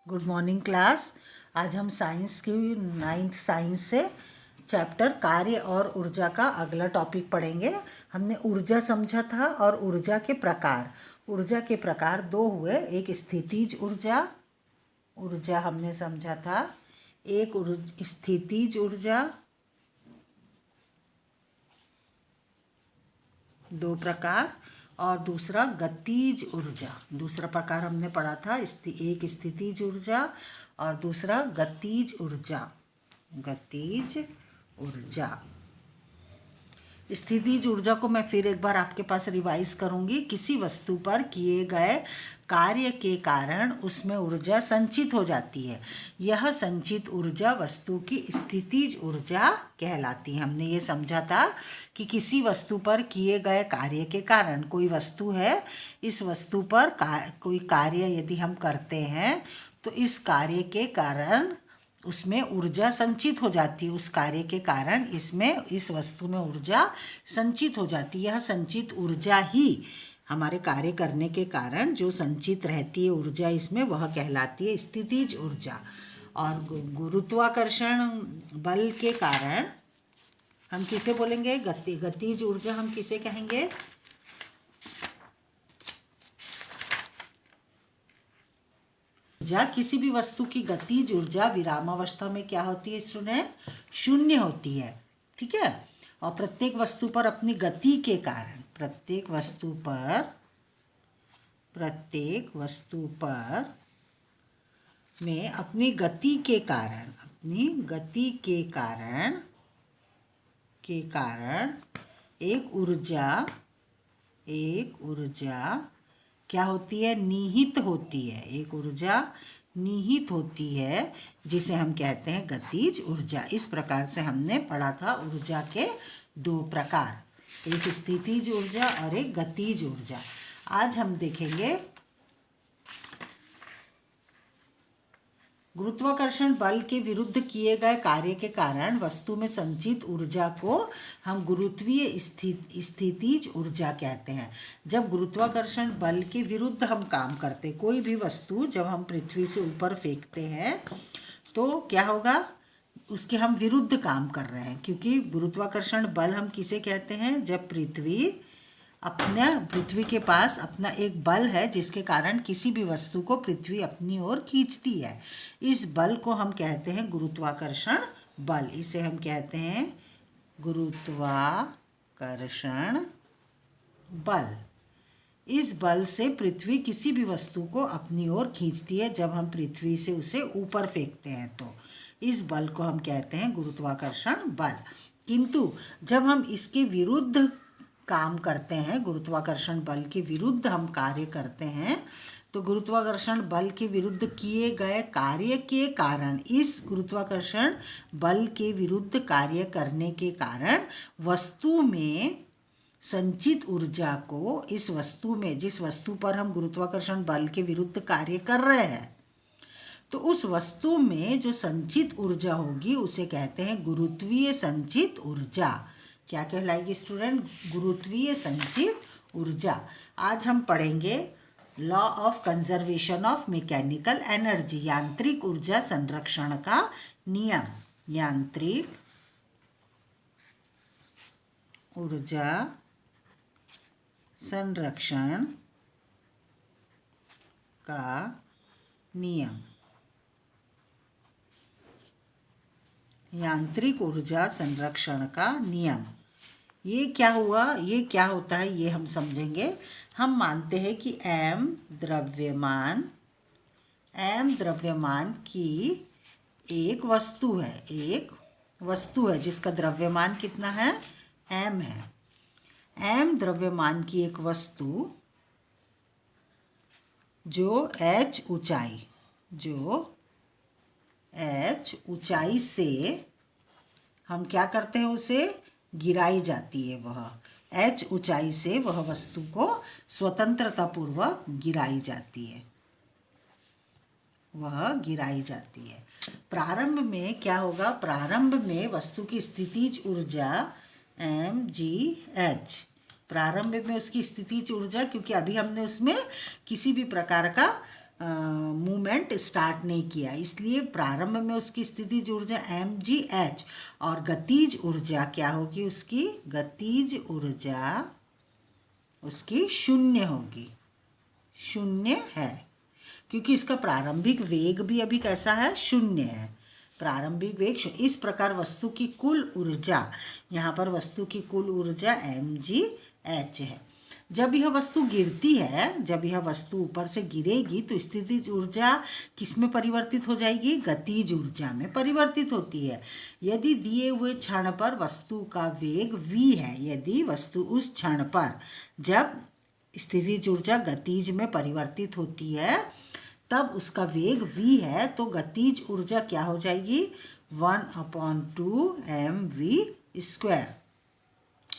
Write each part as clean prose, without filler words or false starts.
Good morning class. आज हम science की 9th साइंस से चैप्टर कार्य और ऊर्जा का अगला टॉपिक पढ़ेंगे। हमने ऊर्जा समझा था और ऊर्जा के प्रकार दो हुए। एक स्थितिज ऊर्जा हमने समझा था। एक स्थितिज ऊर्जा, दो प्रकार, और दूसरा गतिज ऊर्जा। दूसरा प्रकार हमने पढ़ा था, एक स्थितिज ऊर्जा और दूसरा गतिज ऊर्जा। स्थितिज ऊर्जा को मैं फिर एक बार आपके पास रिवाइज करूंगी। किसी वस्तु पर किए गए कार्य के कारण उसमें ऊर्जा संचित हो जाती है। यह संचित ऊर्जा वस्तु की स्थितिज ऊर्जा कहलाती है। हमने ये समझा था कि किसी वस्तु पर किए गए कार्य के कारण, कोई वस्तु है, इस वस्तु पर कोई कार्य यदि हम करते हैं तो इस कार्य के कारण उसमें ऊर्जा संचित हो जाती है। उस कार्य के कारण इस वस्तु में ऊर्जा संचित हो जाती है। यह संचित ऊर्जा ही हमारे कार्य करने के कारण जो संचित रहती है ऊर्जा इसमें, वह कहलाती है स्थितिज ऊर्जा। और गुरुत्वाकर्षण बल के कारण हम किसे बोलेंगे? गतिज ऊर्जा हम किसे कहेंगे? किसी भी वस्तु की गतिज ऊर्जा विरामावस्था में क्या होती है स्टूडेंट? शून्य होती है। ठीक है। और प्रत्येक वस्तु पर अपनी गति के कारण, प्रत्येक वस्तु पर में अपनी गति के कारण एक ऊर्जा क्या होती है? निहित होती है। एक ऊर्जा निहित होती है जिसे हम कहते हैं गतिज ऊर्जा। इस प्रकार से हमने पढ़ा था ऊर्जा के दो प्रकार, एक स्थितिज ऊर्जा और एक गतिज ऊर्जा। आज हम देखेंगे गुरुत्वाकर्षण बल के विरुद्ध किए गए कार्य के कारण वस्तु में संचित ऊर्जा को हम गुरुत्वीय स्थितिज ऊर्जा कहते हैं। जब गुरुत्वाकर्षण बल के विरुद्ध हम काम करते, कोई भी वस्तु जब हम पृथ्वी से ऊपर फेंकते हैं तो क्या होगा? उसके हम विरुद्ध काम कर रहे हैं, क्योंकि गुरुत्वाकर्षण बल हम किसे कहते हैं? जब पृथ्वी के पास अपना एक बल है जिसके कारण किसी भी वस्तु को पृथ्वी अपनी ओर खींचती है। इस बल को हम कहते हैं गुरुत्वाकर्षण बल। इसे हम कहते हैं गुरुत्वाकर्षण बल। इस बल से पृथ्वी किसी भी वस्तु को अपनी ओर खींचती है जब हम पृथ्वी से उसे ऊपर फेंकते हैं, तो इस बल को हम कहते हैं गुरुत्वाकर्षण बल। किंतु जब हम इसके विरुद्ध काम करते हैं, गुरुत्वाकर्षण बल के विरुद्ध हम कार्य करते हैं, तो गुरुत्वाकर्षण बल के विरुद्ध किए गए कार्य के कारण, इस गुरुत्वाकर्षण बल के विरुद्ध कार्य करने के कारण वस्तु में संचित ऊर्जा को, इस वस्तु में, जिस वस्तु पर हम गुरुत्वाकर्षण बल के विरुद्ध कार्य कर रहे हैं, तो उस वस्तु में जो संचित ऊर्जा होगी उसे कहते हैं गुरुत्वीय संचित ऊर्जा। क्या कहलाएगी स्टूडेंट? गुरुत्वीय संचित ऊर्जा। आज हम पढ़ेंगे law of conservation of mechanical energy, यांत्रिक ऊर्जा संरक्षण का नियम। यांत्रिक ऊर्जा संरक्षण का नियम। यांत्रिक ऊर्जा संरक्षण का नियम। ये क्या हुआ? ये क्या होता है ये हम समझेंगे। हम मानते हैं कि m द्रव्यमान की एक वस्तु है जिसका द्रव्यमान कितना है? m है। m द्रव्यमान की एक वस्तु जो h ऊंचाई से हम क्या करते हैं? उसे गिराई जाती है। वह h ऊंचाई से वह वस्तु को स्वतंत्रतापूर्वक गिराई जाती है। प्रारंभ में क्या होगा? प्रारंभ में वस्तु की स्थितिज ऊर्जा mgh, प्रारंभ में उसकी स्थितिज ऊर्जा, क्योंकि अभी हमने उसमें किसी भी प्रकार का मूवमेंट स्टार्ट नहीं किया, इसलिए प्रारंभ में उसकी स्थितिज ऊर्जा mgh और गतिज ऊर्जा क्या होगी, उसकी गतिज ऊर्जा उसकी शून्य होगी, शून्य है, क्योंकि इसका प्रारंभिक वेग भी अभी कैसा है, शून्य है। प्रारंभिक वेग इस प्रकार वस्तु की कुल ऊर्जा, यहाँ पर वस्तु की कुल ऊर्जा mgh है। जब यह वस्तु गिरती है, जब यह वस्तु ऊपर से गिरेगी तो स्थितिज ऊर्जा किस में परिवर्तित हो जाएगी, गतिज ऊर्जा में परिवर्तित होती है। यदि दिए हुए क्षण पर वस्तु का वेग v है, यदि वस्तु उस क्षण पर जब स्थितिज ऊर्जा गतिज में परिवर्तित होती है तब उसका वेग v है, तो गतिज ऊर्जा क्या हो जाएगी, 1/2 mv²।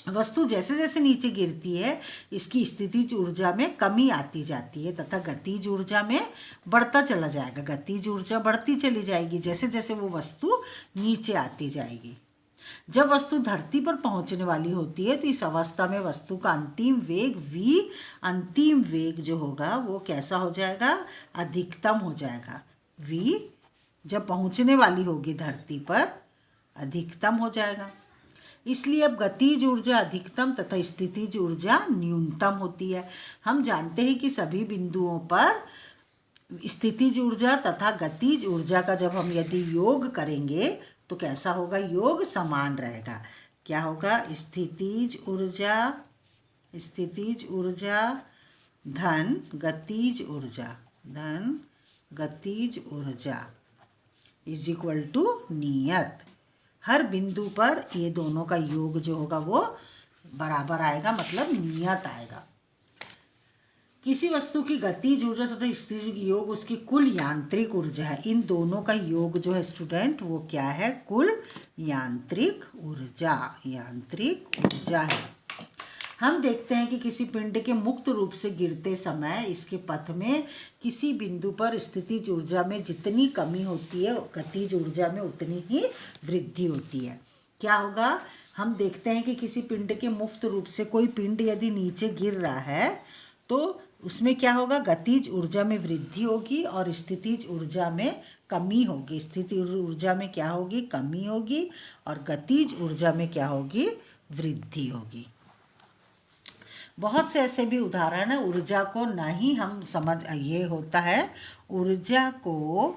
वस्तु जैसे जैसे नीचे गिरती है इसकी स्थितिज ऊर्जा में कमी आती जाती है तथा गतिज ऊर्जा में बढ़ता चला जाएगा, गतिज ऊर्जा बढ़ती चली जाएगी जैसे जैसे वो वस्तु नीचे आती जाएगी। जब वस्तु धरती पर पहुंचने वाली होती है तो इस अवस्था में वस्तु का अंतिम वेग v, अंतिम वेग जो होगा वो कैसा हो जाएगा, अधिकतम हो जाएगा। v जब पहुंचने वाली होगी धरती पर अधिकतम हो जाएगा। इसलिए अब गतिज ऊर्जा अधिकतम तथा स्थितिज ऊर्जा न्यूनतम होती है। हम जानते हैं कि सभी बिंदुओं पर स्थितिज ऊर्जा तथा गतिज ऊर्जा का जब हम यदि योग करेंगे तो कैसा होगा, योग समान रहेगा। क्या होगा, स्थितिज ऊर्जा धन गतिज ऊर्जा इज इक्वल टू नियत। हर बिंदु पर ये दोनों का योग जो होगा वो बराबर आएगा, मतलब नियत आएगा। किसी वस्तु की गतिज ऊर्जा तथा स्थितिज योग उसकी कुल यांत्रिक ऊर्जा है। इन दोनों का योग जो है स्टूडेंट वो क्या है, कुल यांत्रिक ऊर्जा है। हम देखते हैं कि किसी पिंड के मुक्त रूप से गिरते समय इसके पथ में किसी बिंदु पर स्थितिज ऊर्जा में जितनी कमी होती है गतिज ऊर्जा में उतनी ही वृद्धि होती है। क्या होगा, हम देखते हैं कि किसी पिंड के मुक्त रूप से कोई पिंड यदि नीचे गिर रहा है तो उसमें क्या होगा, गतिज ऊर्जा में वृद्धि होगी और स्थितिज ऊर्जा में कमी होगी। स्थितिज ऊर्जा में क्या होगी, कमी होगी और गतिज ऊर्जा में क्या होगी, वृद्धि होगी। बहुत से ऐसे भी उदाहरण है, ऊर्जा को ना ही हम समझ, ये होता है ऊर्जा को,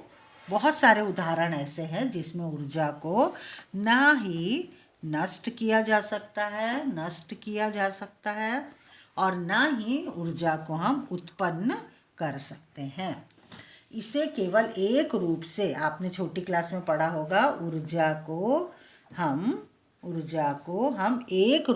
बहुत सारे उदाहरण ऐसे हैं जिसमें ऊर्जा को ना ही नष्ट किया जा सकता है और ना ही ऊर्जा को हम उत्पन्न कर सकते हैं। इसे केवल एक रूप से, आपने छोटी क्लास में पढ़ा होगा, ऊर्जा को हम एक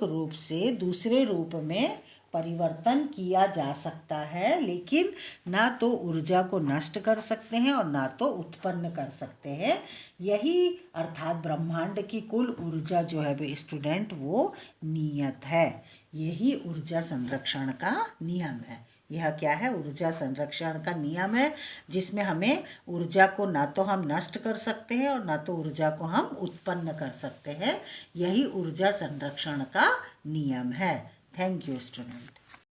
रूप से दूसरे रूप में परिवर्तन किया जा सकता है, लेकिन ना तो ऊर्जा को नष्ट कर सकते हैं और ना तो उत्पन्न कर सकते हैं। यही अर्थात ब्रह्मांड की कुल ऊर्जा जो है स्टूडेंट वो नियत है। यही ऊर्जा संरक्षण का नियम है। यह क्या है, ऊर्जा संरक्षण का नियम है, जिसमें हमें ऊर्जा को ना तो हम नष्ट कर सकते हैं और ना तो ऊर्जा को हम उत्पन्न कर सकते हैं। यही ऊर्जा संरक्षण का नियम है। Thank you student.